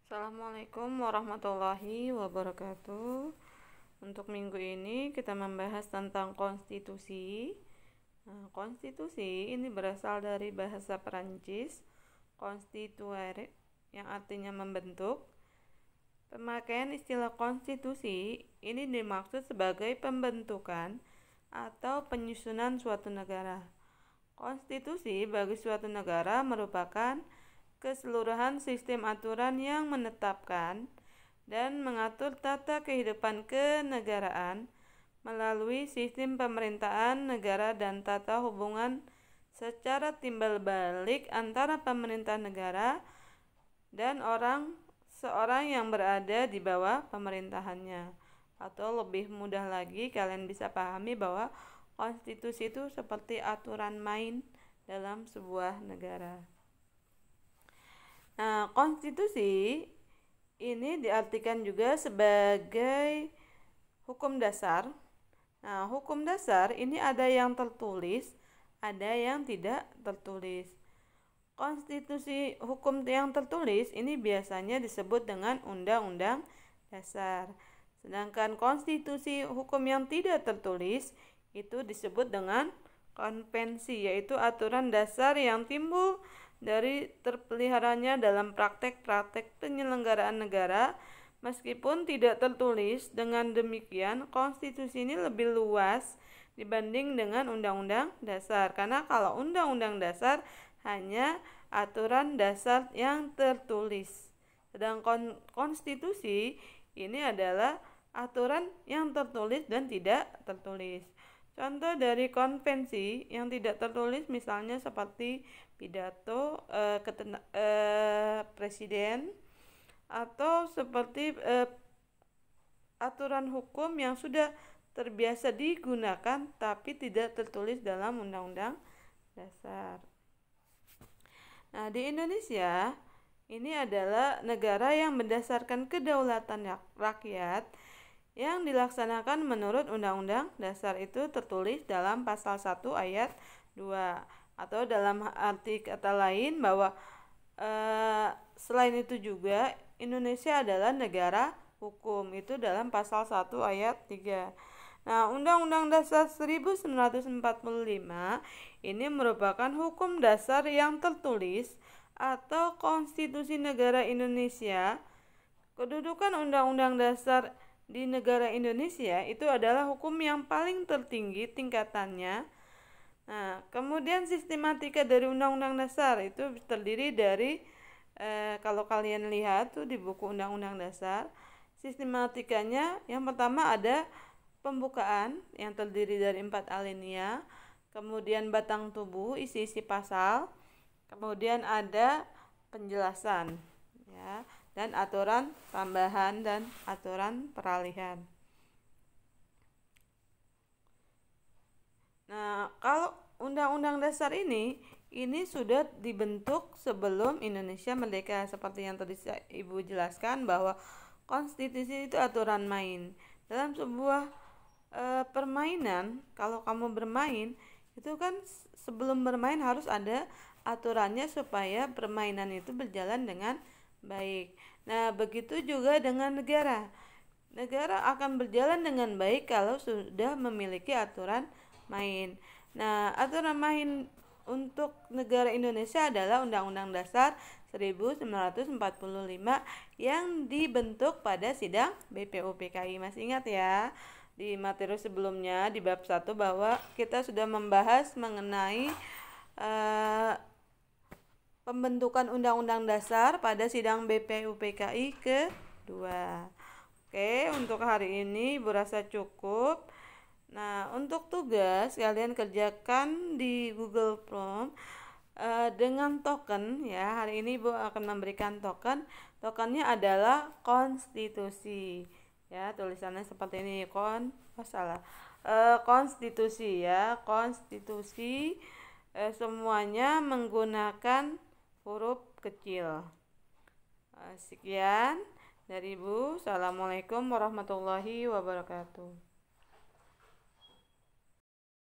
Assalamualaikum warahmatullahi wabarakatuh. Untuk minggu ini kita membahas tentang konstitusi. Konstitusi ini berasal dari bahasa Perancis, constituere, yang artinya membentuk. Pemakaian istilah konstitusi ini dimaksud sebagai pembentukan atau penyusunan suatu negara. Konstitusi bagi suatu negara merupakan keseluruhan sistem aturan yang menetapkan dan mengatur tata kehidupan kenegaraan melalui sistem pemerintahan negara dan tata hubungan secara timbal balik antara pemerintah negara dan seorang yang berada di bawah pemerintahannya. Atau lebih mudah lagi, kalian bisa pahami bahwa konstitusi itu seperti aturan main dalam sebuah negara. Nah, konstitusi ini diartikan juga sebagai hukum dasar. Nah, hukum dasar ini ada yang tertulis, ada yang tidak tertulis. Konstitusi hukum yang tertulis ini biasanya disebut dengan undang-undang dasar. Sedangkan konstitusi hukum yang tidak tertulis itu disebut dengan konvensi, yaitu aturan dasar yang timbul dari terpeliharanya dalam praktek-praktek penyelenggaraan negara. Meskipun tidak tertulis, dengan demikian konstitusi ini lebih luas dibanding dengan undang-undang dasar, karena kalau undang-undang dasar hanya aturan dasar yang tertulis, sedangkan konstitusi ini adalah aturan yang tertulis dan tidak tertulis. Contoh dari konvensi yang tidak tertulis misalnya seperti pidato presiden, atau seperti aturan hukum yang sudah terbiasa digunakan tapi tidak tertulis dalam undang-undang dasar. Nah, di Indonesia ini adalah negara yang berdasarkan kedaulatan rakyat yang dilaksanakan menurut Undang-Undang Dasar, itu tertulis dalam pasal 1 ayat 2, atau dalam arti kata lain bahwa selain itu juga Indonesia adalah negara hukum, itu dalam pasal 1 ayat 3. Nah, Undang-Undang Dasar 1945 ini merupakan hukum dasar yang tertulis atau konstitusi negara Indonesia. Kedudukan Undang-Undang Dasar di negara Indonesia itu adalah hukum yang paling tertinggi tingkatannya. Nah, kemudian sistematika dari Undang-Undang Dasar itu terdiri dari kalau kalian lihat tuh di buku Undang-Undang Dasar, sistematikanya yang pertama ada pembukaan yang terdiri dari 4 alinea, kemudian batang tubuh isi-isi pasal, kemudian ada penjelasan, ya, dan aturan tambahan dan aturan peralihan. Nah, kalau Undang-Undang Dasar ini sudah dibentuk sebelum Indonesia merdeka, seperti yang tadi Ibu jelaskan bahwa konstitusi itu aturan main. Dalam sebuah permainan, kalau kamu bermain itu kan sebelum bermain harus ada aturannya supaya permainan itu berjalan dengan baik. Nah, begitu juga dengan negara. Negara akan berjalan dengan baik kalau sudah memiliki aturan main. Nah, aturan main untuk negara Indonesia adalah Undang-Undang Dasar 1945 yang dibentuk pada sidang BPUPKI. Masih ingat ya, di materi sebelumnya di bab 1 bahwa kita sudah membahas mengenai pembentukan Undang-Undang Dasar pada sidang BPUPKI kedua. Oke, untuk hari ini Ibu rasa cukup. Nah, untuk tugas kalian kerjakan di Google Form dengan token, ya. Hari ini Ibu akan memberikan token. Tokennya adalah konstitusi. Ya, tulisannya seperti ini, konstitusi, ya. Konstitusi semuanya menggunakan huruf kecil. Sekian dari Ibu. Assalamualaikum warahmatullahi wabarakatuh.